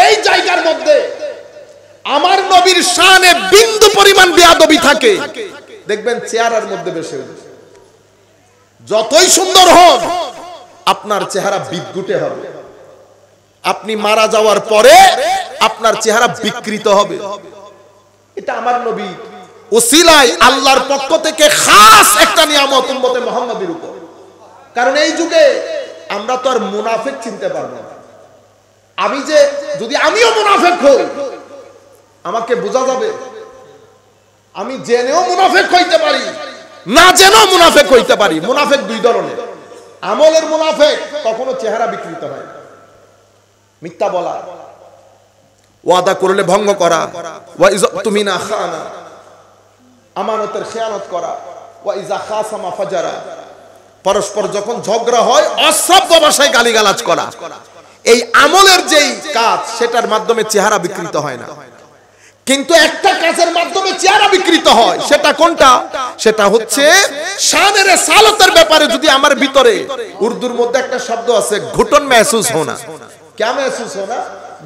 এই জায়গার মধ্যে আমার নবীর শানে বিন্দু পরিমাণ বেয়াদবি থাকে, দেখবেন চেহারার মধ্যে বেশি যতই সুন্দর হোক আপনার চেহারা বিদ্যুটে হবে। আপনি মারা যাওয়ার পরে আপনার চেহারা বিকৃত হবে। এটা আমার নবী ওসিলায় আল্লাহর পক্ষ থেকে খাস একটা নিয়ামত উম্মতে মুহাম্মাদের উপর। কারণ এই যুগে আমরা তো আর মুনাফিক চিনতে পারবো না। আমি যে যদি আমিও মুনাফিক হই আমাকে বোঝা যাবে। আমি জেনেও মুনাফিক হইতে পারি, না জেনেও মুনাফিক হইতে পারি। মুনাফিক দুই ধরনের, আমলের মুনাফিক কখনো চেহারা বিকৃত হয়, মিথ্যা বলা, ওয়াদা করলে ভঙ্গ করা, ওয়া ইযা তুমিনা খানা, আমানতের খেয়ানত করা, ওয়া ইযা খাসামা ফাজারা, পরস্পর যখন ঝগড়া হয় অসভ্য ভাষায় গালিগালাজ করা। এই আমলের যেই কাজ সেটার মাধ্যমে চেহারা বিকৃত হয় না, কিন্তু একটা কাজের মাধ্যমে চেহারা বিকৃত হয়। সেটা কোনটা? সেটা হচ্ছে শানের সালতের ব্যাপারে যদি আমার ভিতরে, উর্দুর মধ্যে একটা শব্দ আছে ঘুটন মেহসুস হোনা। क्या महसूस होना?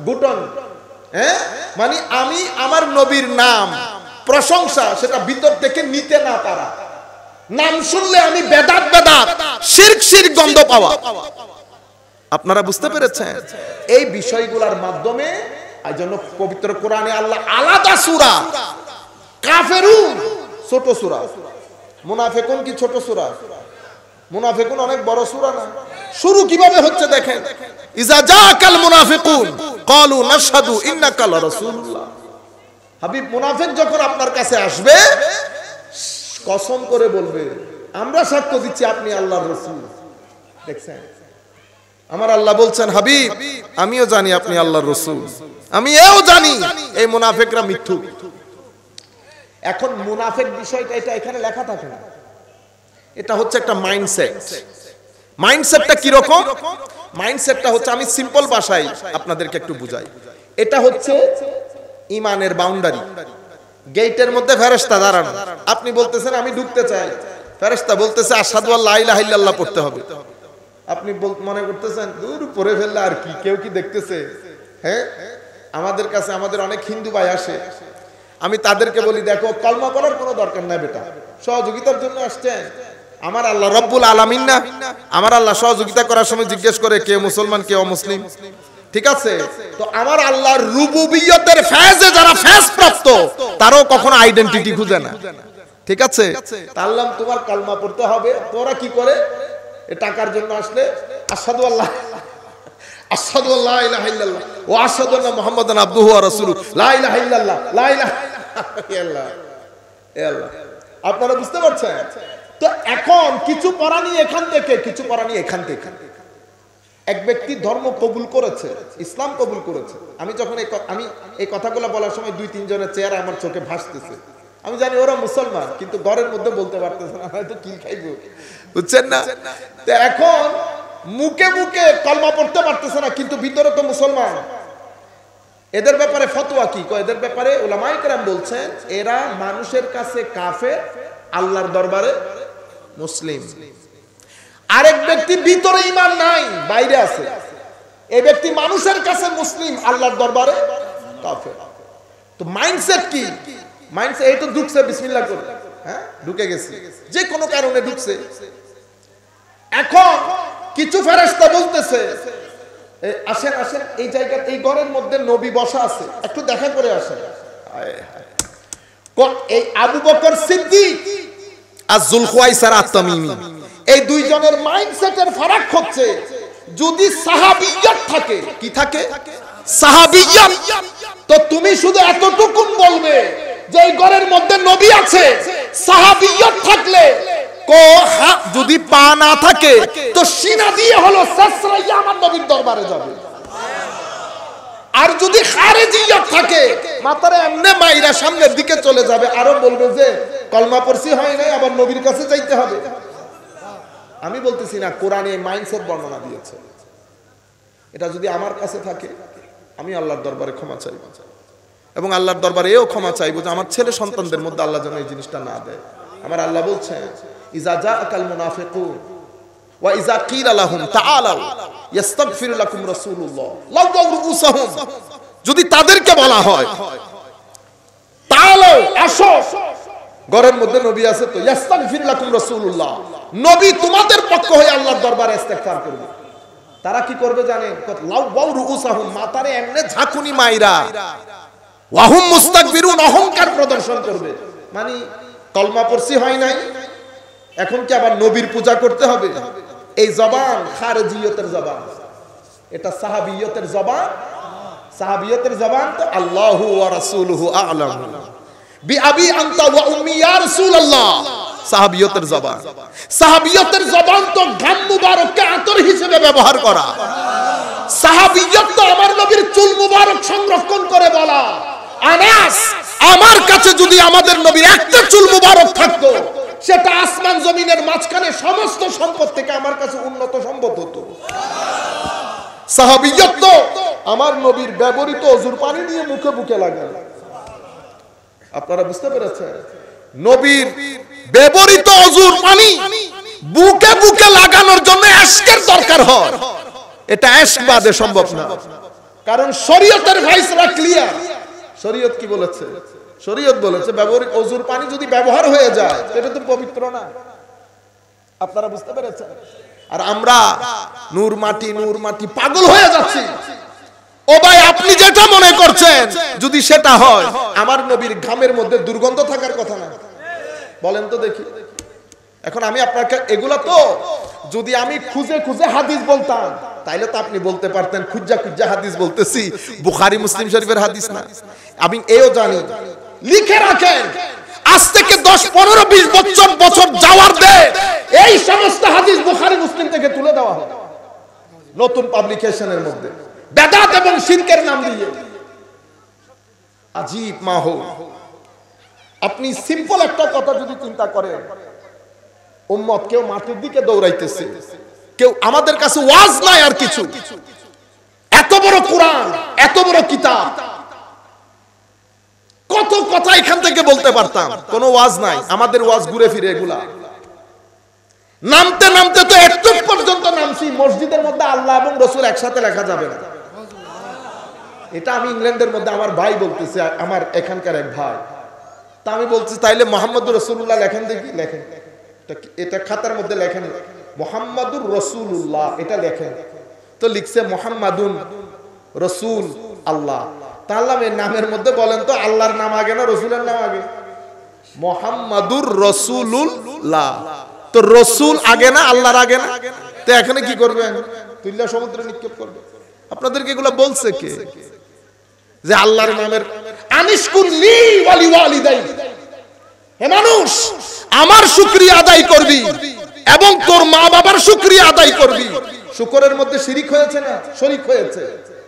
ঘুটন, মানে আমি আমার নবীর নাম প্রশংসা সেটা ভিতর থেকে নিতে না পারা, নাম শুনলে আমি বেদাত বেদাত শিরক শিরক গন্ধ পাওয়া। আপনারা বুঝতে পেরেছেন? এই বিষয়গুলোর মাধ্যমে এইজন্য পবিত্র কোরআনে আল্লাহ আলাদা সূরা কাফেরুন ছোট সূরা, মুনাফিকুন কি ছোট সূরা? মুনাফিকুন অনেক বড় সূরা না? শুরু কিভাবে হচ্ছে দেখেন, ইজা জাকাল মুনাফিকুন ক্বালু নাশহাদু ইন্নাকা লারাসূলুল্লাহ। হাবিব, মুনাফিক যখন আপনার কাছে আসবে কসম করে বলবে আমরা সাক্ষ্য দিচ্ছি আপনি আল্লাহর রাসূল। দেখছেন, আমার আল্লাহ বলছেন হাবিব আমিও জানি আপনি আল্লাহর রাসূল, আমি এও জানি এই মুনাফিকরা মিথ্যুক। এখন মুনাফিক বিষয়টা এটা এখানে লেখা থাকে না, এটা হচ্ছে একটা মাইন্ডসেট। মাইন্ডসেটটা কি রকম? মাইন্ডসেটটা হচ্ছে, আমি সিম্পল ভাষায় আপনাদেরকে একটু বুঝাই। এটা হচ্ছে ঈমানের বাউন্ডারি। গেটের মধ্যে ফেরেশতা দাঁড়ানো, আপনি বলতেছেন আমি ঢুকতে চাই, ফেরেশতা বলতেছে আশহাদু আল্লা ইলাহা ইল্লাল্লাহ পড়তে হবে। আপনি মনে করতেছেন দূর পড়ে ফেললে আর কি, কেউ কি দেখতেছে? হ্যাঁ, আমাদের কাছে আমাদের অনেক হিন্দু ভাই আসে, আমি তাদেরকে বলি দেখো কলমা পড়ার কোনো দরকার নাই বেটা, সহযোগিতার জন্য আসছেন। আমার আল্লাহ রব্বুল আলামিন না? আমার আল্লাহ সহযোগিতা করার সময় জিজ্ঞেস করে কে মুসলমান কে অমুসলিম, ঠিক আছে? তো আমার আল্লাহর রুবুবিয়তের ফেজে যারা ফেজ প্রাপ্ত তারাও কখনো আইডেন্টিটি খুঁজে না, ঠিক আছে? তাহলে তোমার কলমা পড়তে হবে। তোরা কি করে? এ টাকার জন্য আসলে আশহাদু আল্লাহ ইলাহা ইল্লাল্লাহ ওয়া আশহাদু আন্না মুহাম্মাদান আবদুহু ওয়া রাসূলুহু লা ইলাহা ইল্লাল্লাহ লা ইলাহা ইল্লাল্লাহ। আপনারা বুঝতে পারছেন? তো এখন কিছু পড়ানি এখান থেকে, কিছু পড়ানি এখান থেকে। এক ব্যক্তি ধর্ম কবুল করেছে, ইসলাম কবুল করেছে। আমি যখন আমি এই কথাগুলো বলার সময় দুই তিন জনের চেহারা আমার চোখে ভাসতেছে। আমি জানি ওরা মুসলমান, কিন্তু ঘরের মধ্যে বলতে পারতেছে না, হয়তো কিল খাইবো, বুঝছেন না? তো এখন মুখে মুখে কলমা পড়তে পারতেছে না, কিন্তু ভিতরে তো মুসলমান। এদের ব্যাপারে ফতোয়া কি? এদের ব্যাপারে উলামায়ে কেরাম বলছেন এরা মানুষের কাছে কাফের, আল্লাহর দরবারে মুসলিম। আরেক ব্যক্তি ভিতরে ঈমান নাই, বাইরে আছে, এই ব্যক্তি মানুষের কাছে মুসলিম, আল্লাহর দরবারে কাফের। তো মাইন্ডসেট কি? মাইন্ডসেট এই তো ঢুকছে বিসমিল্লাহ করে, হ্যাঁ ঢুকে গেছে, যে কোনো কারণে ঢুকছে। এখন কিছু ফেরেশতা বলতেছে আসেন আসেন, এই জায়গা এই ঘরের মধ্যে নবী বসা আছে, একটু দেখা করে আসেন। এই আবু বকর সিদ্দিক আর যুলখুয়াইসার আত-তামিমি, এই দুইজনের মাইন্ডসেটের ফারাক হচ্ছে যদি সাহাবিয়ত থাকে। কি থাকে? সাহাবিয়ত। তো তুমি শুধু এতটুকু বলবে যে এই ঘরের মধ্যে নবী আছে, সাহাবিয়ত থাকলে যদি পা না থাকে তো সিনা দিয়ে হলো সাসরাইয়া আমার নবীর দরবারে যাবে। আর যদি খারেজিয়ত থাকে মাথারে এমনে মাইরা সামনের দিকে চলে যাবে, আরো বলবে যে কলমা পড়ছি হয় নাই, আবার নবীর কাছে যাইতে হবে। আমি বলতেছি না, কোরআনে মাইন্ডসেট বর্ণনা দিয়েছে। এটা যদি আমার কাছে থাকে আমি আল্লাহর দরবারে ক্ষমা চাইব, এবং আল্লাহর দরবারে এও ক্ষমা চাইবো যে আমার ছেলে সন্তানদের মধ্যে আল্লাহ যেন এই জিনিসটা না দেয়। আমার আল্লাহ বলছেন ইজা জাআকাল মুনাফিকুন ওয়া ইজা কিলা লাহুম তাআলাউ ইস্তাগফির লাকুম রাসূলুল্লাহ লাউ রাউসাহুম যদি তাদেরকে বলা হয় তাহলে আসো, ঘরের মধ্যে নবী আছে তো, ইস্তাগফির লাকুম রাসূলুল্লাহ, নবী তোমাদের পক্ষ হয়ে আল্লাহর দরবারে ইস্তেগফার করবে। তারা কি করবে জানেন? লাউ ওয়াউ রুউসাহুম, মাথারে এমনে ঝাঁকুনি মাইরা, ওয়াহুম মুস্তাকবিরুন, অহংকার প্রদর্শন করবে। মানে কলমা পড়ছি হয় নাই, এখন কি আবার নবীর পূজা করতে হবে? এই জবান খারেজিয়তের জবান, এটা সাহাবিয়তের জবান। সাহাবিয়তের জবান তো আল্লাহু ওয়া রাসূলুহু আ'লাম বিআবি আনতা ওয়া উম্মি ইয়া রাসূলুল্লাহ, সাহাবিয়তের জবান। সাহাবিয়তের জবান তো ঘাম মুবারককে আতর হিসেবে ব্যবহার করা। সাহাবিয়ত তো আমার নবীর চুল মুবারক সংরক্ষণ করে বলা, আনাস আমার কাছে যদি আমাদের নবীর একটা চুল মুবারক থাকতো, সেটা আসমান জমিনের মাঝখানে সমস্ত সম্পদ থেকে আমার কাছে উন্নত সম্পদ হতো। সাহাবিয়ত তো আমার নবীর ব্যবহৃত অজুর পানি নিয়ে মুখে বুকে লাগান। আপনারা বুঝতে পেরেছেন? নবীর ব্যবহৃত অজুর পানি বুকে বুকে লাগানোর জন্য ইশকের দরকার হয়। এটা ইশক বাদে সম্ভব না, কারণ শরীয়তের ভাইসরা ক্লিয়ার। শরীয়ত কি বলেছে? শরীয়ত বলেছে ব্যবহৃত অজুর পানি যদি ব্যবহার হয়ে যায় এটা তো পবিত্র না। আপনারা বুঝতে পেরেছেন? আর আমরা নূর মাটি পাগল হয়ে যাচ্ছি। ও ভাই, আপনি যেটা মনে করছেন যদি সেটা হয়, আমার নবীর ঘামের মধ্যে দুর্গন্ধ থাকার কথা না, বলেন তো দেখি। এখন আমি আপনাকে এগুলা তো যদি আমি খুঁজে খুঁজে হাদিস বলতাম, তাইলে তো আপনি বলতে পারতেন খুঁজা খুঁজা হাদিস বলতেছি, বুখারী মুসলিম শরীফের হাদিস না। আমি এও জানি, লিখে রাখেন, আজ থেকে 10-15-20 বছর যাওয়ার দে এই সমস্ত হাদিস বুখারী মুসলিম থেকে তুলে দেওয়া হয় নতুন পাবলিকেশনের মধ্যে, বেদাত এবং শিরকের নাম দিয়ে। আজীব মাহৌল। আপনি সিম্পল একটা কথা যদি চিন্তা করেন, উম্মত কেউ মাটির দিকে দৌড়াইতেছে, কেউ আমাদের কাছে ওয়াজ নাই আর কিছু, এত বড় কোরআন, এত বড় কিতাব, কত কথা এখান থেকে বলতে পারতাম, কোনো ওয়াজ নাই। আমাদের ওয়াজ ঘুরে ফিরে এগুলা। নামতে নামতে তো একটু পর্যন্ত নামছি, মসজিদের মধ্যে আল্লাহ এবং রাসূল একসাথে লেখা যাবে না। এটা আমি ইংল্যান্ডের মধ্যে আমার ভাই বলতেছে, আমার এখানকার এক ভাই। তা আমি বলছি তাইলে মুহাম্মদুর রাসূলুল্লাহ লেখেন দেখি। লেখেন, এটা খাতার মধ্যে লেখেন মুহাম্মাদুর রাসূলুল্লাহ, এটা লেখেন। তো লিখছে মুহাম্মাদুন রাসূল আল্লাহ। তাহলে নামের মধ্যে বলেন তো আল্লাহর নাম আগে না রসুলের নাম আগে? মুহাম্মাদুর রাসূলুল্লাহ, তো রসুল আগে না আল্লাহর আগে না? তো এখানে কি করবেন? তুল্লা সমুদ্রে নিক্ষেপ করবে। আপনাদেরকে এগুলা বলছে কে যে আল্লাহর নামের আনিশকুরলি ওয়ালি ওয়ালিদাই, হে মানুষ আমার শুকরিয়া আদায় করবি এবং তোর মা বাবার শুকরিয়া আদায় করবি। শুকরের মধ্যে শিরিক হয়েছে না? শরীক হয়েছে।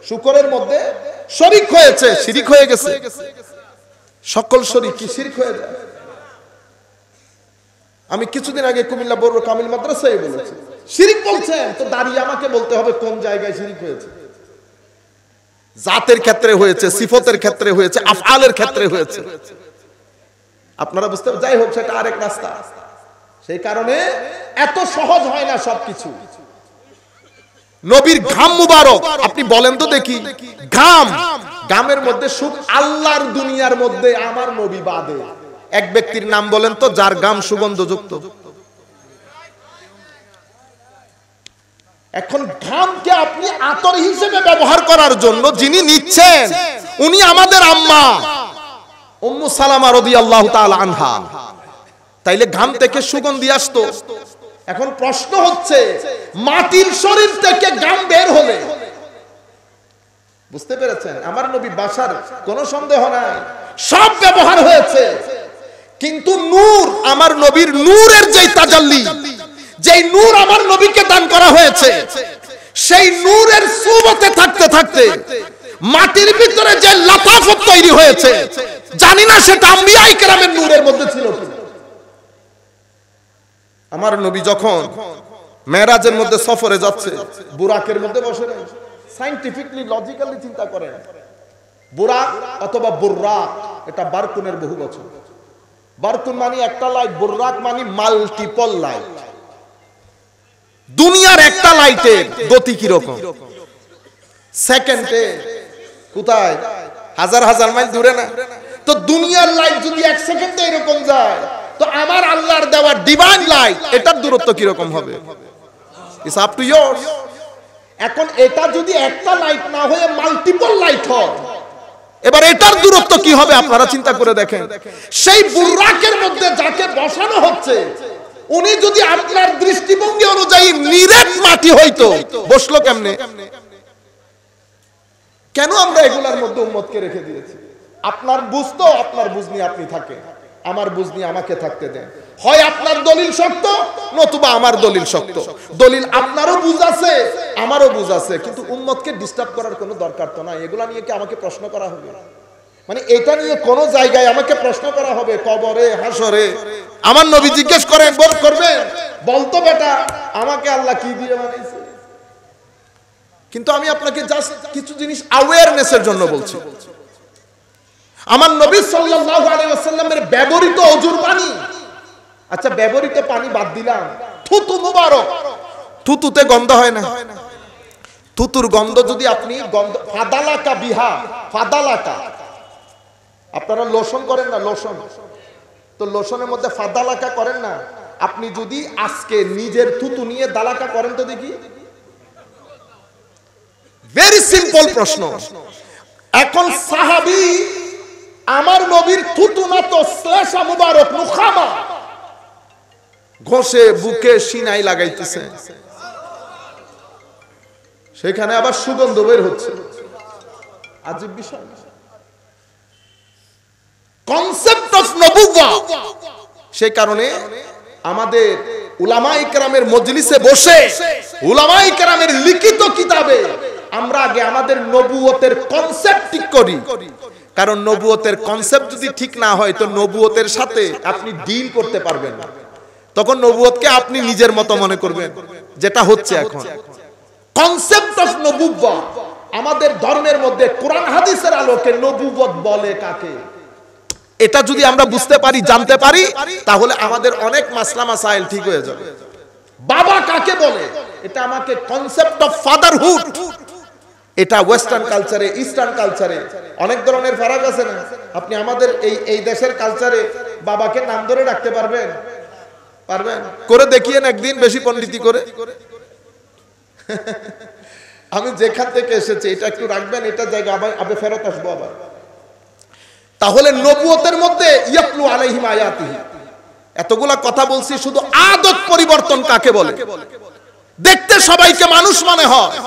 শুকরের মধ্যে শরীক হয়েছে, শিরিক হয়ে গেছে। সকল শরীক কি শিরিক হয়ে যায়? আমি কিছুদিন আগে কুমিল্লা বড় কামিল মাদ্রাসায় বলেছি, শিরিক বলছেন তো দাঁড়িয়ে আমাকে বলতে হবে কোন জায়গায় শিরিক হয়েছে। জাতের ক্ষেত্রে হয়েছে, সিফতের ক্ষেত্রে হয়েছে, আফআলের ক্ষেত্রে হয়েছে। আপনারা বুঝতে, যাই হোক সেটা আরেক রাস্তা। সেই কারণে এত সহজ হয় না সবকিছু। নবীর ঘাম মুবারক, আপনি বলেন তো দেখি, ঘামের মধ্যে সুখ আল্লাহর দুনিয়ার মধ্যে আমার নবী বাদে এক ব্যক্তির নাম বলেন তো যার ঘাম সুগন্ধযুক্ত। এখন ঘামকে আপনি আতর হিসেবে ব্যবহার করার জন্য যিনি নিচ্ছেন উনি আমাদের আম্মা উম্মু সালামা রাদিয়াল্লাহু তাআলা আনহা। তাইলে ঘাম থেকে সুগন্ধি আসতো। এখন প্রশ্ন হচ্ছে, মাটির শরীর থেকে ঘাম বের হলে, বুঝতে পেরেছেন, আমার নবী বাসার কোনো সন্দেহ নাই, সব ব্যবহার হয়েছে, কিন্তু নূর, আমার নবীর নূরের যেই তাজাল্লি, যেই নূর আমার নবীকে দান করা হয়েছে, সেই নূরের সুবতে থাকতে থাকতে মাটির ভিতরে যে লাতাফত তৈরি হয়েছে, জানি না সেটা আম্বিয়ায়ে কেরামের নূরের মধ্যে ছিল কি। আমার নবী যখন মেরাজের মধ্যে সফরে যাচ্ছে, বুরাকের মধ্যে বসে নেই। সায়েন্টিফিকলি লজিক্যালি চিন্তা করেন, বুরাক অথবা বুররাক, এটা বারকুনের বহু বচন। বারকুন মানে একটা লাইট, বুররাক মানে মাল্টিপল লাইট। দুনিয়ার একটা লাইটের গতি কি রকম? সেকেন্ডে কোথায়? হাজার হাজার মাইল দূরে না? তো দুনিয়ার লাইট যদি 1 সেকেন্ডে এরকম যায়, তো আমার আল্লাহর দেওয়া ডিভাইন লাইট এটার দূরত্ব কি রকম হবে? It's up to yours. এখন এটা যদি একটা লাইট না হয়ে মাল্টিপল লাইট হয়, এবার এটার দূরত্ব কি হবে আপনারা চিন্তা করে দেখেন। সেই বুরাকের মধ্যে যাকে বসানো হচ্ছে, উনি যদি আপনার দৃষ্টিভঙ্গি অনুযায়ী নিরেট মাটি হইতো, বসলো কেমনে? কেন আমরা এগুলার মধ্যে উম্মতকে রেখে দিয়েছি? আপনার বুঝতো, আপনার বুঝ নিয়ে আপনি থাকেন, আমার বুঝ নিয়ে আমাকে থাকতে দেন। হয় আপনার দলিল শক্ত, নতুবা আমার দলিল শক্ত। দলিল আপনারও বুঝ আছে, আমারও বুঝ আছে, কিন্তু উম্মতকে ডিস্টার্ব করার কোনো দরকার তো নাই। এগুলা নিয়ে কি আমাকে প্রশ্ন করা হবে? মানে এটা নিয়ে কোন জায়গায় আমাকে প্রশ্ন করা হবে? কবরে, হাসরে আমার নবী জিজ্ঞেস করেন, বল করবেন, বলতো বেটা আমাকে আল্লাহ কি দিয়ে বানাইছে? কিন্তু আমি আপনাকে জাস্ট কিছু জিনিস অ্যাওয়ারনেসের জন্য বলছি। আমার নবী সাল্লাল্লাহু আলাইহি ওয়াসাল্লামের ব্যবহৃত ওযুর পানি, আচ্ছা ব্যবহৃত পানি বাদ দিলাম, থুতু মুবারক, থুতুতে গন্ধ হয় না? থুতুর গন্ধ যদি আপনি গন্ধ ফাদালাকা বিহা, ফাদালাকা, আপনারা লোশন করেন না? লোশন তো লোশনের মধ্যে ফাদালাকা করেন না? আপনি যদি আজকে নিজের থুতু নিয়ে দালাকা করেন তো দেখি। ভেরি সিম্পল প্রশ্ন। এখন সাহাবী আমার নবীর থুতু না তো শ্লেষা মুবারক মুখামা ঘষে বুকে সিনাই লাগাইতেছে, সেখানে আবার সুগন্ধ বের হচ্ছে। আজব বিষয়। কনসেপ্ট অফ নবুওয়া। সেই কারণে আমাদের উলামায়ে কেরামের মজলিসে বসে, উলামায়ে কেরামের লিখিত কিতাবে আমরা আগে আমাদের নবুয়তের কনসেপ্ট ঠিক করি। কারণ নবুয়তের কনসেপ্ট যদি ঠিক না হয়, তো নবুয়তের সাথে আপনি ডিল করতে পারবেন না। তখন নবুয়তকে আপনি নিজের মতো মনে করবেন, যেটা হচ্ছে এখন। কনসেপ্ট অফ নবুওয়া আমাদের ধর্মের মধ্যে কোরআন হাদিসের আলোকে নবুয়ত বলে কাকে, এটা যদি আমরা বুঝতে পারি, জানতে পারি, তাহলে আমাদের অনেক মাসলা মাসাইল ঠিক হয়ে যাবে। বাবা কাকে বলে, এটা আমাকে কনসেপ্ট অফ ফাদারহুড, এটা ওয়েস্টার্ন কালচারে, ইস্টার্ন কালচারে অনেক ধরনের ফারাক আছে না? আপনি আমাদের এই দেশের কালচারে বাবাকে নাম ধরে রাখতে পারবেন? পারবেন? করে দেখিয়েন একদিন, বেশি পণ্ডিতি করে। আমি যেখান থেকে এসেছি এটা একটু রাখবেন, এটা জায়গা আবার ফেরত আসবো আবার। তাহলে নবুয়তের মধ্যে ইয়াতলু আলাইহিম আয়াতিহি, এতগুলা কথা বলছি, শুধু আদত পরিবর্তন কাকে বলে? দেখতে সবাইকে মানুষ মনে হয়,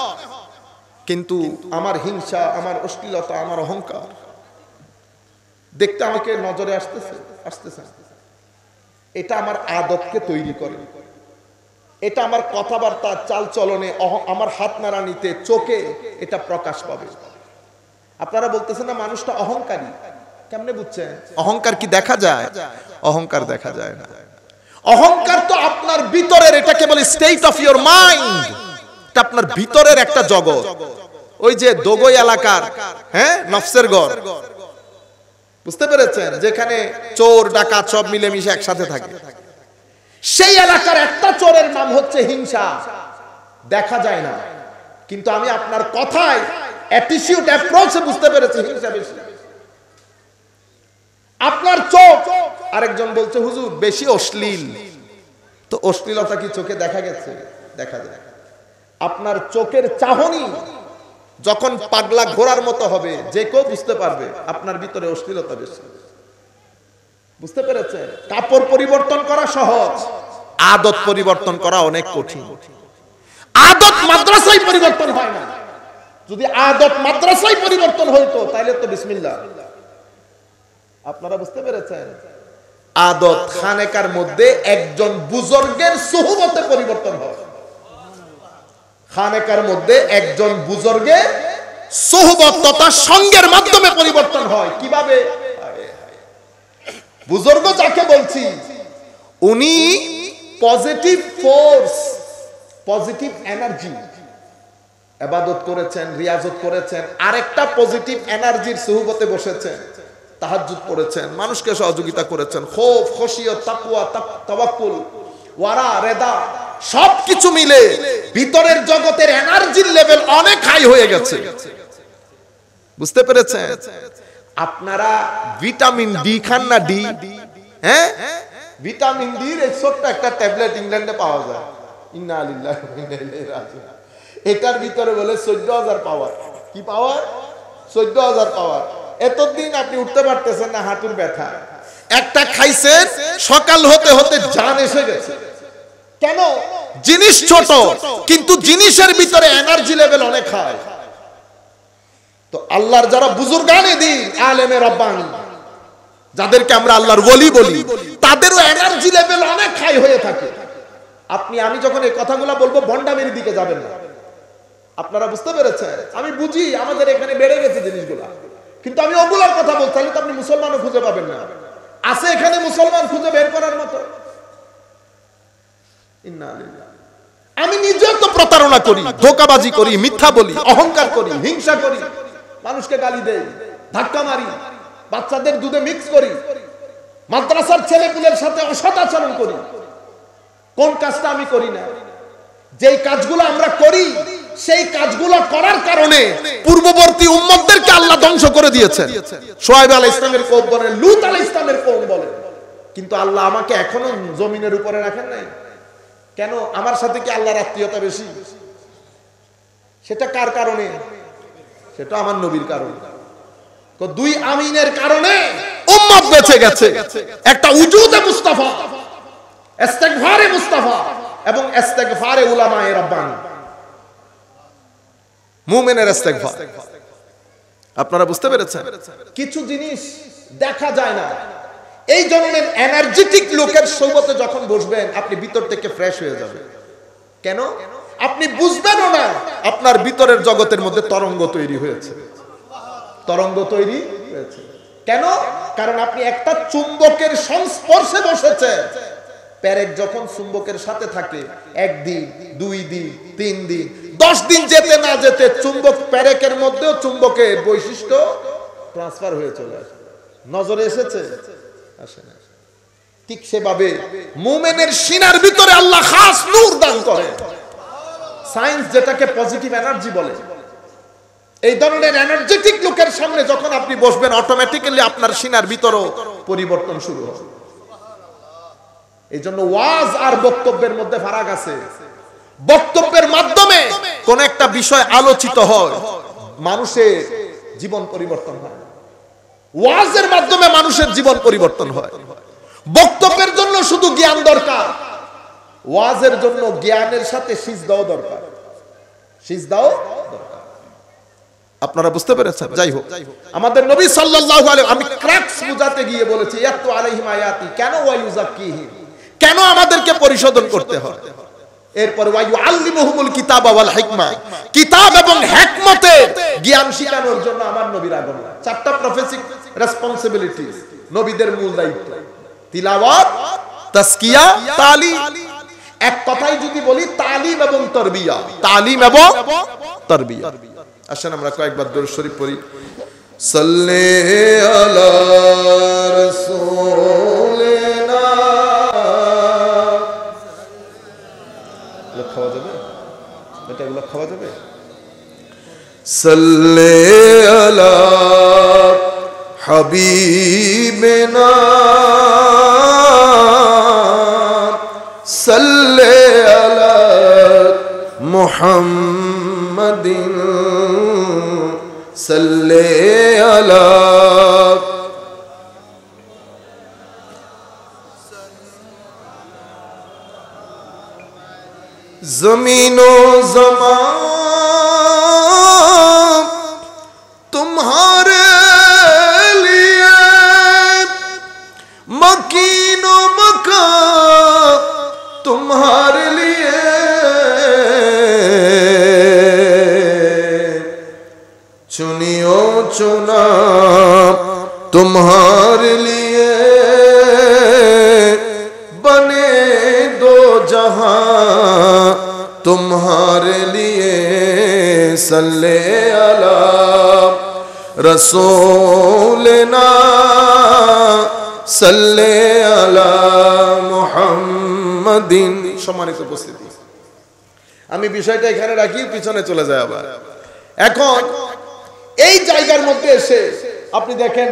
কিন্তু আমার হিংসা, আমার অশ্লীলতা, আমার অহংকার দেখতে আমাকে নজরে আসতেছে। এটা আমার আদতকে তৈরি করে, এটা আমার কথাবার্তা, চাল চলনে, আমার হাত নাড়ানিতে, চোখে এটা প্রকাশ পাবে। আপনারা বলতেছেন না মানুষটা অহংকারী, কেমনে বুঝছেন? অহংকার কি দেখা যায়? অহংকার দেখা যায় না। অহংকার তো আপনার ভিতরের, এটাকে বলে স্টেট অফ ইওর মাইন্ড। এটা আপনার ভিতরের একটা জগৎ। ওই যে দোগই এলাকার, হ্যাঁ, নফসের ঘর, বুঝতে পেরেছেন? যেখানে চোর ডাকাত সব মিলেমিশে একসাথে থাকে। সেই এলাকার একটা চোরের নাম হচ্ছে হিংসা। দেখা যায় না, কিন্তু আমি আপনার কথায়, অ্যাটিটিউড, অ্যাপ্রোচে বুঝতে পেরেছি হিংসা বেশি। আপনার চোখ, আরেকজন বলছে হুজুর বেশি অশ্লীল, তো অশ্লীলতা কি চোখে দেখা গেছে? দেখা যায়। আপনার চোখের চাহনি যখন পাগলা ঘোড়ার মতো হবে, যে কেউ বুঝতে পারবে আপনার ভিতরে অশ্লীলতা বেশি। বুঝতে পেরেছেন? কাপড় পরিবর্তন করা সহজ, আদত পরিবর্তন করা অনেক কঠিন। আদত মাদ্রাসায় পরিবর্তন হয় না। যদি আদত মাদ্রাসায় পরিবর্তন হইতো তাহলে তো বিসমিল্লাহ। আপনারা বুঝতে পেরেছেন? আদত খানেকার মধ্যে একজন বুজুর্গের সুহবতে পরিবর্তন হয়। খানেকার মধ্যে একজন বুজুর্গের সুহবত তথা সঙ্গের মাধ্যমে পরিবর্তন হয়। কিভাবে? বুজুর্গ যাকে বলছি, উনি পজিটিভ ফোর্স, পজিটিভ এনার্জি, ইবাদত করেছেন, রিয়াজত করেছেন, আরেকটা পজিটিভ এনার্জির সুহবতে বসেছেন, তাহাজ্জুদ পড়েছেন, মানুষকে সহযোগিতা করেছেন, খৌফ, খশিয়ত, তাকওয়া, তাওয়াক্কুল, ওয়ারা, রেদা, সবকিছু মিলে ভিতরের জগতের এনার্জির লেভেল অনেক হাই হয়ে গেছে। বুঝতে পেরেছেন? আপনারা ভিটামিন ডি খান না? ডি, হ্যাঁ, ভিটামিন ডি এর ছোট্ট একটা ট্যাবলেট ইংল্যান্ডে পাওয়া যায়। ইন্না লিল্লাহি ওয়া ইন্না ইলাইহি রাজিউন। এটার ভিতরে বলে 14,000 পাওয়ার। কি পাওয়ার? 14,000 পাওয়ার। এতদিন আপনি উঠতে পারতেছেন না, হাঁটুর ব্যথা। একটা খাইছেন, সকাল হতে হতে জান এসে গেছে। কেন? জিনিস ছোট, কিন্তু জিনিসের ভিতরে এনার্জি লেভেল অনেক হাই। তো আল্লাহর যারা বুজুর্গানে দিন, আলেমে রব্বানি, যাদেরকে আমরা আল্লাহর ওলি বলি, তাদেরও এনার্জি লেভেল অনেক হাই হয়ে থাকে। আমি যখন এই কথাগুলো বলবো, ভন্ডামির দিকে যাবেন না। আপনারা বুঝতে পেরেছেন? আমি বুঝি আমাদের এখানে বেড়ে গেছে জিনিসগুলা, কিন্তু আমি ওগুলোর কথা বলতে, তাহলে তো আপনি মুসলমানও খুঁজে পাবেন না। আছে এখানে মুসলমান খুঁজে বের করার মতো? আমি নিজেও তো প্রতারণা করি, ধোঁকাবাজি করি, মিথ্যা বলি, অহংকার করি, হিংসা করি, মানুষকে গালি দেই, ধাক্কা মারি, বাচ্চাদের দুধে মিক্স করি, মাদ্রাসার ছেলেপুলের সাথে অসৎ আচরণ করি। কোন কাজটা আমি করি না? যেই কাজগুলো আমরা করি, সেই কাজগুলো করার কারণে পূর্ববর্তী উম্মতদেরকে আল্লাহ ধ্বংস করে দিয়েছেন। শুআয়ব আলাইহিস সালামের কওম বলেন, লূত আলাইহিস সালামের কওম বলেন, কিন্তু আল্লাহ আমাকে এখনো জমিনের উপরে রাখেন নাই। কেন? আমার সাথে কি আল্লাহর আত্মীয়তা বেশি? সেটা কার কারণে? সেটা আমার নবীর কারণে। দুই আমিনের কারণে উম্মত বেঁচে গেছে। একটা উজুদে মুস্তাফা, ইস্তিগফারে মুস্তাফা এবং ইস্তিগফারে উলামায়ে রাব্বানি, মুমিনের ইস্তিগফার। আপনারা বুঝতে পেরেছেন? কিছু জিনিস দেখা যায় না। এই ধরনের এনার্জেটিক লোকের সঙ্গতে যখন বসবেন, আপনি ভিতর থেকে ফ্রেশ হয়ে যাবেন। কেন? আপনি বুঝবেনও না আপনার ভিতরের জগতের মধ্যে তরঙ্গ তৈরি হয়েছে। তরঙ্গ তৈরি হয়েছে কেন? কারণ আপনি একটা চুম্বকের সংস্পর্শে বসেছেন। পেরেক যখন চুম্বকের সাথে থাকে, 1 দিন, 2 দিন, 3 দিন, 10 দিন যেতে না যেতে চুম্বক পেরেকের মধ্যেও চুম্বকের বৈশিষ্ট্য ট্রান্সফার হয়ে চলে আসে। নজরে এসেছে? আসে না। ঠিক সেভাবে মুমিনের সিনার ভিতরে আল্লাহ খাস নূর দান করে। সায়েন্স যেটাকে পজিটিভ এনার্জি বলে, এই ধরনের এনার্জেটিক লোকের সামনে যখন আপনি বসবেন, অটোমেটিক্যালি আপনার সিনার ভিতরও পরিবর্তন শুরু হবে। এই জন্য ওয়াজ আর বক্তব্যের মধ্যে ফারাক আছে। বক্তব্যের মাধ্যমে কোন একটা বিষয় আলোচিত হয়, মানুষের জীবন পরিবর্তন হয়। ওয়াজের মাধ্যমে মানুষের জীবন পরিবর্তন হয়। বক্তব্যের জন্য শুধু জ্ঞান দরকার, ওয়াজের জন্য জ্ঞানের সাথে সিজদাও দরকার। সিজদাও দরকার। আপনারা বুঝতে পেরেছেন? যাই হোক, আমাদের নবী সাল্লাল্লাহু আলাইহি, আমি ক্রাক্স বুঝাতে গিয়ে বলেছি, ইয়াতু আলাইহিম আয়াতি, কেন ওয়ায়ুযাক্কিহিম, কেন আমাদেরকে পরিশোধন করতে হয়। এরপর ওয়ায়ুআল্লিমুহুমুল কিতাবা ওয়াল হিকমা, কিতাব এবং হিকমতের জ্ঞান শিখানোর জন্য আমার নবীর আগমন। 4টা প্রফেসিক রেসপন্সিবিলিটিস, নবীদের মূল দায়িত্ব: তিলাওয়াত, তাজকিয়া, তালিম। এক কথাই যদি বলি, তালিম এবং তারবিয়া, তালিম এবং তারবিয়া। আসেন আমরা কয়েকবার দরুদ শরীফ পড়ি। সাল্লি আলা রাসূলিনা। খাওয়া যাবে? এগুলো খাওয়া যাবে? সাল্লি আলা হাবিবিনা, সাল্লি আলা মুহাম্মাদিন, সাল্লি আলা ज़मीनो ज़मान तुम्हारे लिए, मकीनो मकान तुम्हारे लिए, चुनियो चुना तुम्हारे लिए, बने दो जहां तुम्हारे लिए, सल्ले अला रसूलिना, सल्ले अला मुহাম্মাদিন। সম্মানিত উপস্থিতি, আমি বিষয়টা এখানে রাখি, পিছনে চলে যায় আবার। এখন এই জায়গার মধ্যে এসে আপনি দেখেন,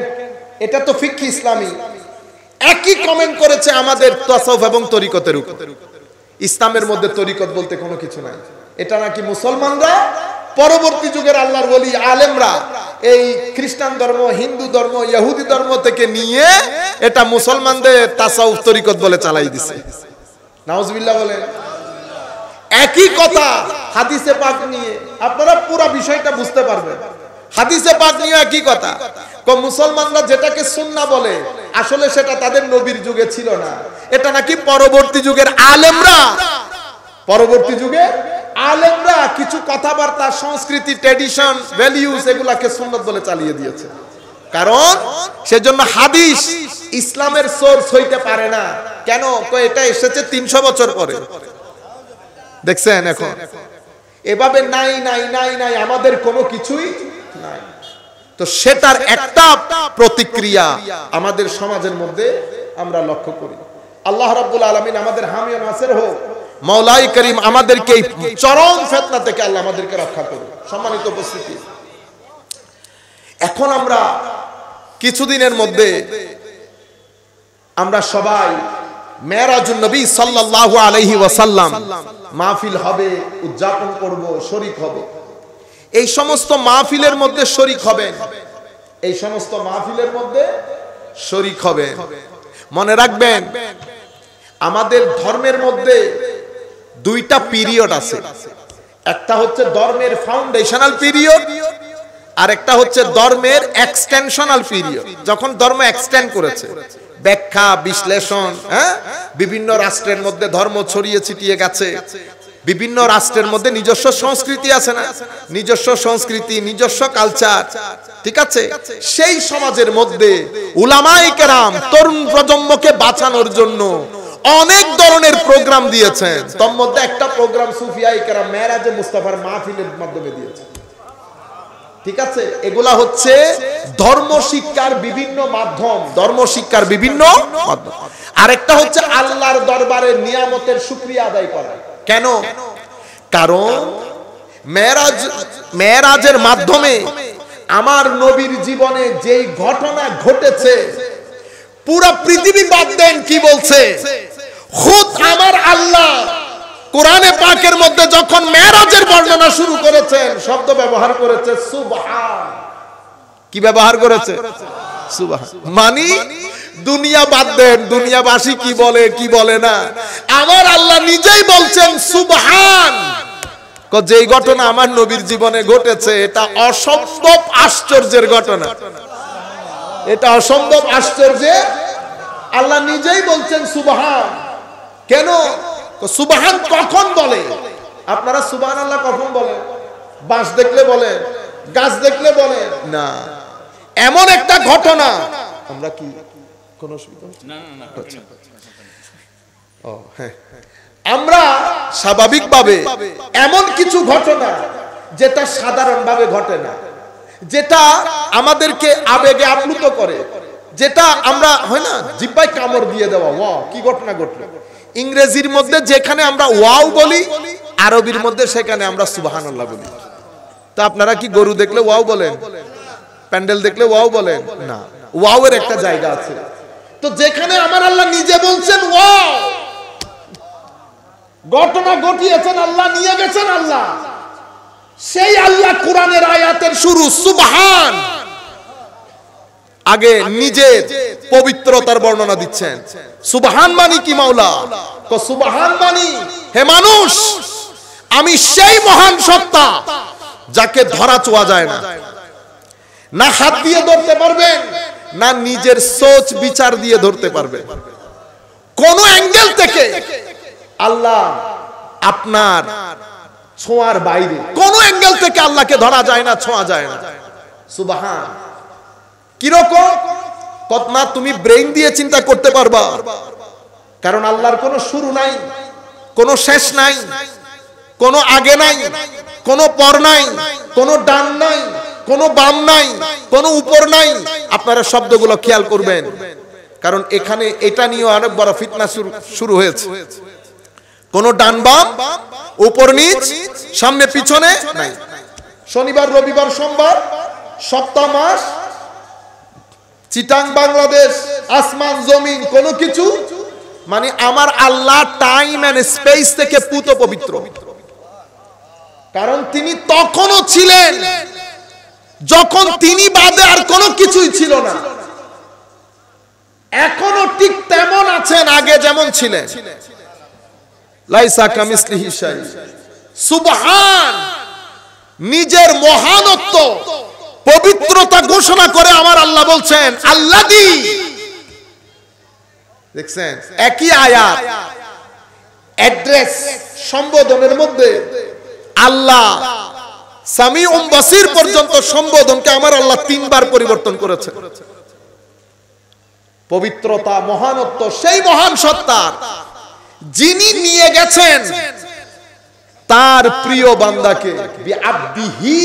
এটা তো ফিকহ ইসলামী, একই কমেন্ট করেছে আমাদের তাসাউফ এবং তরিকতের উপর। ইসলামের মধ্যে তরিকত বলতে কোনো কিছু নাই। এটা নাকি মুসলমানরা পরবর্তী যুগের আল্লাহর ওলি আলেমরা এই খ্রিস্টান ধর্ম, হিন্দু ধর্ম, ইহুদি ধর্ম থেকে নিয়ে এটা মুসলমানদের তাসাউফ তরিকত বলে চালাই দিছে। নাউজুবিল্লাহ বলেন। একই কথা হাদিসে পাক নিয়ে, আপনারা পুরো বিষয়টা বুঝতে পারবেন। হাদিসে পাক নিয়ে একই কথা, মুসলমানরা যেটাকে সুন্নাহ বলে আসলে সেটা তাদের নবীর যুগে ছিল না, এটা নাকি পরবর্তী যুগের আলেমরা, পরবর্তী যুগে আলেমরা কিছু কথাবার্তা, সংস্কৃতি, ট্র্যাডিশন, ভ্যালিউস এগুলাকে সুন্নাত বলে চালিয়ে দিয়েছে। কারণ সেজন্য হাদিস ইসলামের সোর্স হইতে পারে না। কেন? এটা এসেছে 300 বছর পরে। দেখছেন এখন এভাবে নাই নাই নাই নাই, আমাদের কোনো কিছুই নাই। তো সেটার একটা প্রতিক্রিয়া আমাদের সমাজের মধ্যে আমরা লক্ষ্য করি। আল্লাহ রাব্বুল আলামিন আমাদের হামি ও নাসির হোক। মাওলাই করিম আমাদেরকে এই চরম ফিতনা থেকে আল্লাহ আমাদেরকে রক্ষা করুন। সম্মানিত উপস্থিতি, এখন আমরা কিছুদিনের মধ্যে আমরা সবাই মেরাজুন নবী সাল্লাল্লাহু আলাইহি ওয়াসাল্লাম মাহফিল হবে, উদযাপন করব, শরীক হব। এই সমস্ত মাহফিলের মধ্যে শরীক হবেন, এই সমস্ত মাহফিলের মধ্যে শরীক হবেন। মনে রাখবেন, আমাদের ধর্মের মধ্যে দুইটা পিরিয়ড আছে। একটা হচ্ছে ধর্মের ফাউন্ডেশনাল পিরিয়ড, আর একটা হচ্ছে ধর্মের এক্সটেনশনাল পিরিয়ড। যখন ধর্ম এক্সটেন্ড করেছে, ব্যাখ্যা, বিশ্লেষণ, বিভিন্ন রাষ্ট্রের মধ্যে ধর্ম ছড়িয়ে ছিটিয়ে গেছে, বিভিন্ন রাষ্ট্রের মধ্যে নিজস্ব সংস্কৃতি আছে না, নিজস্ব সংস্কৃতি, নিজস্ব কালচার, ঠিক আছে। সেই সমাজের মধ্যে উলামায়ে কেরাম তরুণ প্রজন্মকে বাঁচানোর জন্য অনেক ধরনের প্রোগ্রাম দিয়েছেন। তার মধ্যে একটা প্রোগ্রাম সুফিয়ায়ে কেরাম মেরাজে মুস্তাফার মাহফিলের মাধ্যমে দিয়েছে, ঠিক আছে। এগুলা হচ্ছে ধর্ম শিক্ষার বিভিন্ন মাধ্যম, ধর্ম শিক্ষার বিভিন্ন মাধ্যম। আরেকটা হচ্ছে আল্লাহর দরবারে নিয়ামতের শুকরিয়া আদায় করা। কেন? কারণ মেরাজের মাধ্যমে আমার নবীর জীবনে যেই ঘটনা ঘটেছে, পুরো পৃথিবী বাদ দেন কি বলছে, খুদ আমার আল্লাহ কোরআনে পাকের মধ্যে যখন মেরাজের বর্ণনা শুরু করেছেন, শব্দ ব্যবহার করেছে সুবহান। কি ব্যবহার করেছে? সুবহান। মানে দুনিয়া বাদ দেন, দুনিয়াবাসী কি বলে কি বলে না, আমার আল্লাহ নিজেই বলছেন সুবহান। যেই ঘটনা আমার নবীর জীবনে ঘটেছে, এটা অসম্ভব আশ্চর্যের ঘটনা, এটা অসম্ভব আশ্চর্যের। আল্লাহ নিজেই বলছেন সুবহান। কেন? সুবহান কখন বলে? আপনারা সুবহানাল্লাহ কখন বলেন? বাঁশ দেখলে বলেন, গাছ দেখলে বলেন না, এমন একটা ঘটনা। আমরা কি কোনো অসুবিধা হচ্ছে? না না না। ও হ্যাঁ, আমরা স্বাভাবিকভাবে এমন কিছু ঘটনা যেটা সাধারণভাবে ঘটে না, যেটা আমাদেরকে আবেগে আপ্লুত করে, যেটা আমরা হয় না জিহ্বায় কামড় দিয়ে দেওয়া, ওয়াও কি ঘটনা ঘটলো। ইংরেজির মধ্যে যেখানে আমরা ওয়াও বলি, আরবির মধ্যে সেখানে আমরা সুবহানাল্লাহ বলি। তা আপনারা কি গরু দেখলে ওয়াও বলেন? প্যান্ডেল দেখলে ওয়াও বলেন না? ওয়াও এর একটা জায়গা আছে। তো যেখানে আমার আল্লাহ নিজে বলছেন ওয়াও, ঘটনা ঘটিয়েছেন আল্লাহ, নিয়ে গেছেন আল্লাহ, সেই আল্লাহ কোরআনের আয়াতের শুরু সুবহান। আগে নিজের পবিত্রতার বর্ণনা দিচ্ছেন। সুবহান মানি কি মাওলা? সুবহান মানি, হে মানুষ, আমি সেই মহান সত্তা যাকে ধরা ছোঁয়া যায় না, না হাত দিয়ে ধরতে পারবেন, না নিজের সোচ বিচার দিয়ে ধরতে পারবেন। কোন অ্যাঙ্গেল থেকে আল্লাহ আপনার ছোঁয়ার বাইরে, কোন অ্যাঙ্গেল থেকে আল্লাহকে ধরা যায় না, ছোঁয়া যায় না। সুবহান। কিরকম? না তুমি ব্রেইন দিয়ে চিন্তা করতে পারবা, কারণ আল্লাহর কোনো শুরু নাই, কোনো শেষ নাই, কোনো আগে নাই, কোনো পর নাই, কোনো ডান নাই, কোনো বাম নাই, কোনো উপর নাই। আপনারা শব্দগুলো খেয়াল করবেন, কারণ এখানে এটা নিয়ে অনেক বড় ফিতনা শুরু হয়েছে। কোনো ডান বাম, উপর নিচ, সামনে পিছনে নাই। শনিবার রবিবার সোমবার সপ্তাহ মাস, চিটাং বাংলাদেশ, আসমান জমিন কোনো কিছু, মানে আমার আল্লাহ টাইম এন্ড স্পেস থেকে পুত পবিত্র। কারণ তিনি তখনও ছিলেন যখন তিনি বাদে আর কোনো কিছুই ছিল না, এখনো ঠিক তেমন আছেন আগে যেমন ছিলেন। লাইসা কামিসলিহি শাই। সুবহান, নিজের মহানত্ব পবিত্রতা ঘোষণা করে আমার আল্লাহ বলছেন আল্লাযী। দেখছেন একই আয়াত, অ্যাড্রেস সম্বোধনের মধ্যে আল্লাহ সামিউম বাসির পর্যন্ত সম্বোধনকে আমার আল্লাহ 3 বার পরিবর্তন করেছে। পবিত্রতা, মহানত্ব সেই মহান সত্তার যিনি নিয়ে গেছেন তার প্রিয় বান্দাকে বিআবদিহি।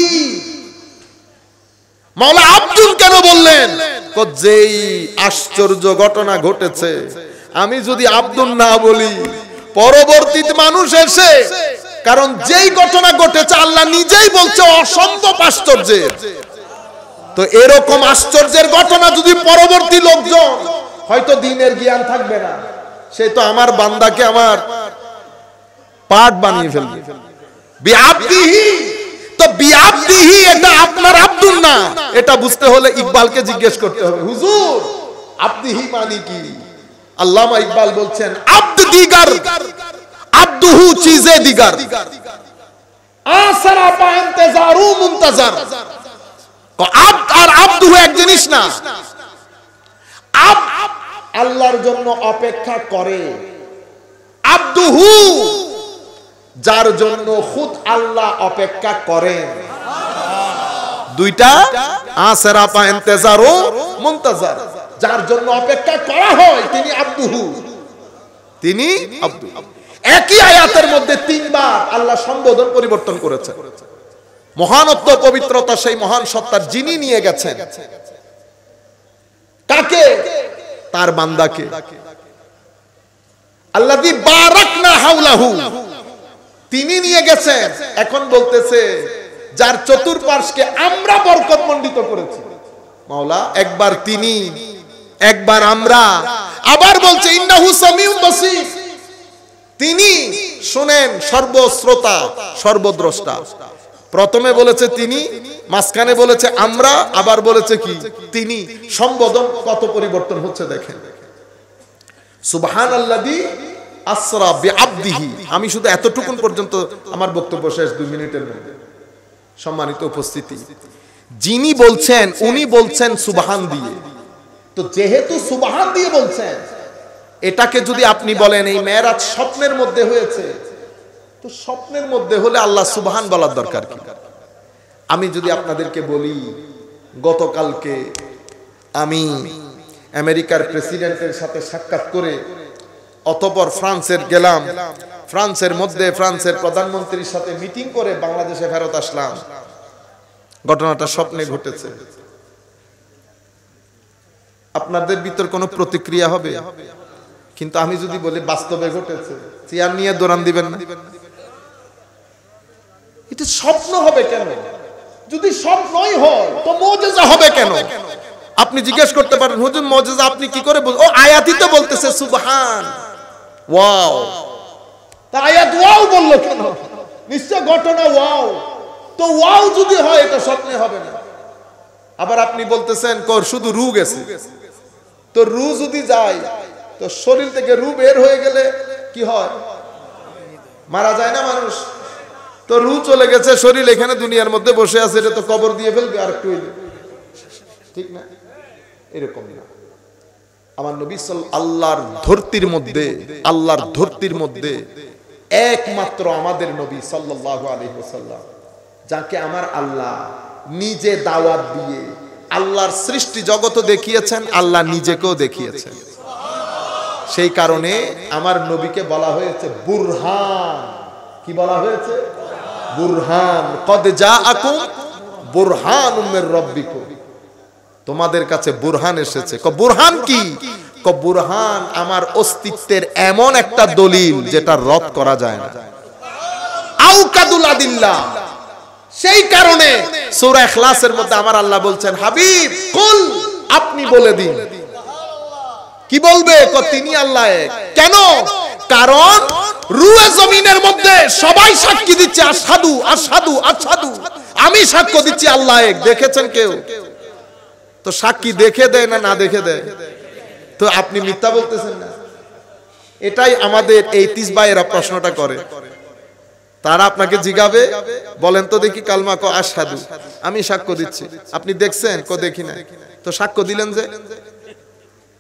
মাওলা আব্দুল কেন বললেন? যেই আশ্চর্য ঘটনা ঘটেছে আমি যদি আব্দুল না বলি পরবর্তীতে মানুষ এসে, কারণ যেই ঘটনা ঘটেছে আল্লাহ নিজেই বলছে অসম্ভব আশ্চর্যের, তো এরকম আশ্চর্যের ঘটনা যদি পরবর্তী লোকজন, হয়তো দিনের জ্ঞান থাকবে না, সে তো আমার বান্দাকে আমার পার্ট বানিয়ে ফেলবে। বিআবদিহি, তো বিআবদিহি এটা আপনার আব্দুল না, এটা বুঝতে হলে ইকবালকে জিজ্ঞেস করতে হবে, হুজুর আবদিহি মানে কি? আল্লামা ইকবাল বলছেন আব্দ দিগার, আব্দুহু চিজে দিগার, আসরা পা ইন্তজারু মুনতাজার। আব্দ আর আব্দুহু এক জিনিস না। আব্দ আল্লাহর জন্য অপেক্ষা করে, আব্দুহু যার জন্য খুদ আল্লাহ অপেক্ষা করেন। দুইটা, আসরা পা ইন্তজারু মুনতাজার, যার জন্য অপেক্ষা করা হয় তিনি আব্দুহু, তিনি আব্দু। একই আয়াতের মধ্যে 3 বার আল্লাহ সম্বোধন পরিবর্তন করেছে। মহানত্ব পবিত্রতা সেই মহান সত্তার যিনি নিয়ে গেছেন কাকে? তার বান্দাকে। আল্লাযী বারাকনা হাওলাহু, তিনি নিয়ে গেছেন। এখন বলতেছে যার চতুর্পার্শ্বে আমরা বরকতমণ্ডিত করেছি। মাওলা একবার তিনি, একবার আমরা, আবার বলছে ইন্নাহু সামিউম বাসীর, তিনি শুনেন, সর্বশ্রোতা, সর্বদ্রষ্টা। প্রথমে বলেছে তিনি, মাঝখানে বলেছে আমরা, আবার বলেছে কি তিনি। সম্বোধন কত পরিবর্তন হচ্ছে দেখেন। সুবহানাল্লাযী আসরা বিআবদিহি। আমি শুধু এতটুকুন পর্যন্ত আমার বক্তব্য শেষ, 2 মিনিটের মধ্যে। সম্মানিত উপস্থিতি, যিনি বলছেন উনি বলছেন সুবহান দিয়ে। তো যেহেতু সুবহান দিয়ে বলছেন, এটাকে যদি আপনি বলেন এই মেরাজ স্বপ্নের মধ্যে হয়েছে, তো স্বপ্নের মধ্যে হলে আল্লাহ সুবহান বলার দরকার কি? আমি যদি আপনাদেরকে বলি গতকালকে আমি আমেরিকার প্রেসিডেন্টের সাথে সাক্ষাৎ করে অতঃপর ফ্রান্সের গেলাম, ফ্রান্সের মধ্যে ফ্রান্সের প্রধানমন্ত্রীর সাথে মিটিং করে বাংলাদেশে ফেরত আসলাম, ঘটনাটা স্বপ্নে ঘটেছে, আপনাদের ভিতর কোনো প্রতিক্রিয়া হবে? কিন্তু আমি যদি বলি বাস্তবে ঘটেছে, চেয়ার নিয়ে দৌড়ান দিবেন না? এটা স্বপ্ন হবে কেন? যদি স্বপ্নই হয় তো মুজিজা হবে কেন? আপনি জিজ্ঞেস করতে পারেন হুজুর মুজিজা আপনি কি করে বলেন? ও আয়াতই তো বলতেছে সুবহান, ওয়াও। তা আয়াত ওয়াও বলল কেন? নিশ্চয় ঘটনা ওয়াও। তো ওয়াও যদি হয় এটা স্বপ্নে হবে না। আবার আপনি বলতেছেন শুধু রু গেছে, তো রু যদি যায় তো শরীর থেকে রু বের হয়ে গেলে কি হয়? মারা যায় না মানুষ? তো রু চলে গেছে, শরীর এখানে দুনিয়ার মধ্যে বসে আছে, এটা তো কবর দিয়ে ফেলবে আর একটু, ঠিক না? এরকম না। আমার নবী আল্লাহর ধরতির মধ্যে একমাত্র আমাদের নবী সাল্লাল্লাহু আলাইহি ওয়াসাল্লাম, যাকে আমার আল্লাহ নিজে দাওয়াত দিয়ে আল্লাহর সৃষ্টি জগৎ দেখিয়েছেন, আল্লাহ নিজেকেও দেখিয়েছেন। সেই কারণে আমার নবীকে বলা হয়েছে বুরহান। কি বলা হয়েছে? বুরহান। কদ জাআকুম বুরহানুম মির রাব্বিকুম, তোমাদের কাছে বুরহান এসেছে। বুরহান কি? বুরহান আমার অস্তিত্বের এমন একটা দলিল যেটা রদ করা যায় না। আউকাদুল আদিল্লাহ, সেই কারণে সূরা ইখলাসের মধ্যে আমার আল্লাহ বলছেন, হাবিব কুল, আপনি বলে দিন। কি বলবে? তিনি আল্লাহ এক। কেন? কারণ রুয়ে জমিনের মধ্যে সবাই সাক্ষী দিচ্ছে আশহাদু আশহাদু আশহাদু, আমি সাক্ষ্য দিচ্ছি আল্লাহ এক। দেখেছেন কেউ? তো সাক্ষী দেখে দেয় না না দেখে দেয়? তো আপনি মিথ্যা বলতেছেন না। এটাই আমাদের এই ৩০ ভাইয়েরা প্রশ্নটা করে। তারা আপনাকে জিজ্ঞাবে, বলেন তো দেখি কালমা ক আশহাদু, আমি সাক্ষ্য দিচ্ছি। আপনি দেখছেন? ক দেখি না। তো সাক্ষ্য দিলেন যে?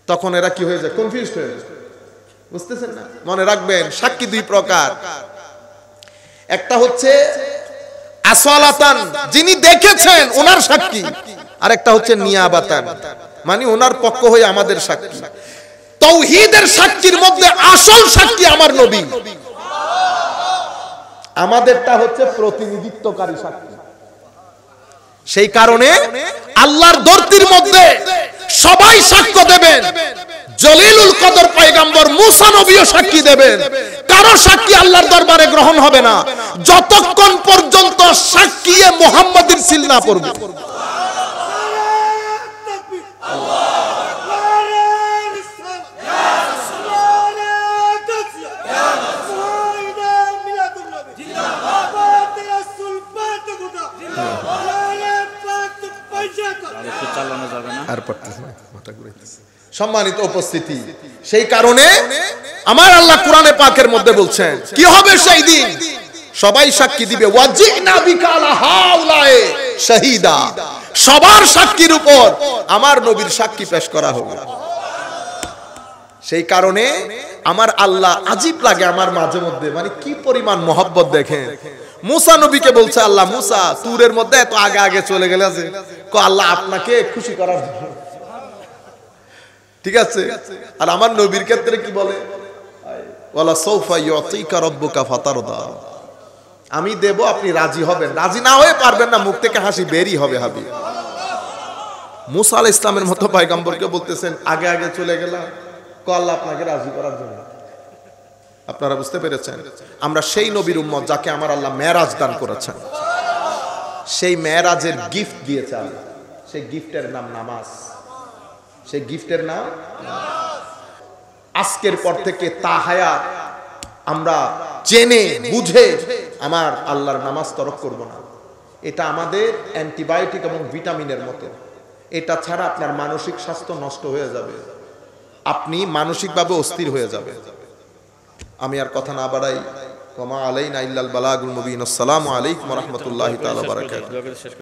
তখন এরা কি হয়ে যায়? কনফিউজড হয়ে যায়। বুঝতেছেন না? মনে রাখবেন, সাক্ষী দুই প্রকার। একটা হচ্ছে আসওয়ালাতান, যিনি দেখেছেন ওনার সাক্ষী, আর একটা হচ্ছে নিয়াবাতান, মানে ওনার পক্ষ হয়ে আমাদের সাক্ষী। তাওহীদের সাক্ষীর মধ্যে আসল সাক্ষী আমার নবী, আমাদেরটা হচ্ছে প্রতিনিধিত্বকারী সাক্ষী। সেই কারণে আল্লাহর ধরতির মধ্যে সবাই সাক্ষ্য দেবেন। জলিলুল কদর পয়গম্বর মুসা নবীও সাক্ষী দেবেন। কারো সাক্ষী আল্লাহর দরবারে গ্রহণ হবে না যতক্ষণ পর্যন্ত সাক্ষী মুহাম্মাদীর সিল না পড়বে। সম্মানিত উপস্থিতি, সেই কারণে আমার আল্লাহ কোরআনে পাকের মধ্যে বলছেন কি হবে সেই দিন? সবাই সাক্ষী দিবে, ওয়াজিনা বিকা আলা হাউলায়ে শাহিদা, সবার সাক্ষীর উপর আমার নবীর সাক্ষী পেশ করা হবে। সেই কারণে আমার আল্লাহ আজীব লাগে আমার মাঝে মধ্যে, মানে কি পরিমাণ মহব্বত দেখেন। মুসা নবীকে বলছে আল্লাহ, মুসা তুরের মধ্যে এত আগে আগে চলে গেলে যে আল্লাহ আপনাকে খুশি করার জন্য, ঠিক আছে। আর আমার নবীর ক্ষেত্রে কি বলে? ওয়ালা সাউফা ইউতিকা রাব্বুকা ফাতারদা, আমি দেব আপনি রাজি হবেন, রাজি না হয়ে পারবেন না, মুখ থেকে হাসি বেরই হবে হাবিব। মুসা আলাইহিস সালামের মতো পয়গম্বরকে বলতেছেন আগে আগে চলে গেলাম, আল্লাহ আপনাকে রাজি করার জন্য। আপনারা বুঝতে পেরেছেন? আমরা সেই নবীর উম্মত যাকে আমার আল্লাহ মেরাজ দান করেছেন, সেই মেরাজের গিফট দিয়েছে আল্লাহ। সেই গিফটের নাম নামাজ, সেই গিফটের নাম নামাজ। আজকের পর থেকে তাহায়াত আমরা জেনে বুঝে আমার আল্লাহর নামাজ তরক করব না। এটা আমাদের অ্যান্টিবায়োটিক এবং ভিটামিনের মতো। এটা ছাড়া আপনার মানসিক স্বাস্থ্য নষ্ট হয়ে যাবে, আপনি মানসিকভাবে অস্থির হয়ে যাবে। আমি আর কথা না বাড়াই, ওয়া মা আলাইনা ইল্লাল বালাগুল মুবিন। আসসালামু আলাইকুম ওয়া রাহমাতুল্লাহি তাআলা ওয়া বারাকাতুহু।